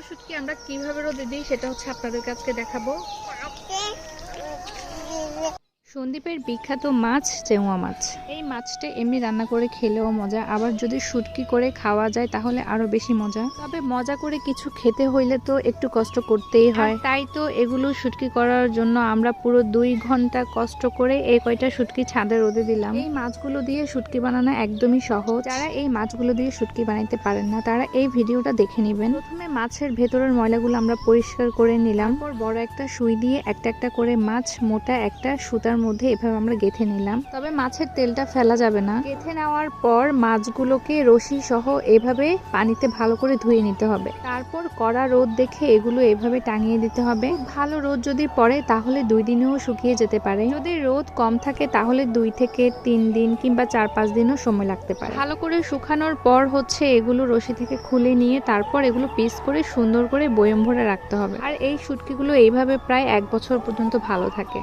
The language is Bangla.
শুটকি আমরা কিভাবে রোদে দিই সেটা হচ্ছে আপনাদের কাছে দেখাবো। সন্দ্বীপের বিখ্যাত মাছ চেউয়া মাছ। এই মাছটা এমনি রান্না করে খেলেও মজা, আবার যদি শুটকি করে খাওয়া যায় তাহলে আরো বেশি মজা। তবে মজা করে কিছু খেতে হইলে তো একটু কষ্ট করতেই হয়, তাই তো এগুলো শুটকি করার জন্য আমরা পুরো 2 ঘন্টা কষ্ট করে এই কয়টা শুটকি ছাদে রোদে দিলাম। এই মাছগুলো দিয়ে শুটকি বানানো একদমই সহজ। যারা এই মাছগুলো দিয়ে শুটকি বানাইতে পারেন না তারা এই ভিডিওটা দেখে নেবেন। প্রথমে মাছের ভেতরের ময়লাগুলো আমরা পরিষ্কার করে নিলাম, তারপর বড় একটা সুই দিয়ে একটা একটা করে মাছ মোটা একটা সুতার মধ্যে এভাবে আমরা গেঁথে নিলাম। তবে মাছের তেলটা ফেলা যাবে না। গেঁথে নেওয়ার পর মাছগুলোকে রশি সহ এভাবে পানিতে ভালো করে ধুয়ে নিতে হবে। তারপর কড়া রোদ দেখে এগুলো এভাবে টাঙিয়ে দিতে হবে। ভালো রোদ যদি পড়ে তাহলে 2 দিনেও শুকিয়ে যেতে পারে। যদি রোদ কম থাকে তাহলে 2 থেকে 3 দিন কিংবা 4-5 দিনও সময় লাগতে পারে। ভালো করে শুকানোর পর হচ্ছে এগুলো রশি থেকে খুলে নিয়ে তারপর এগুলো পিস করে সুন্দর করে বয়ম ভরে রাখতে হবে। আর এই শুটকিগুলো এইভাবে প্রায় 1 বছর পর্যন্ত ভালো থাকে।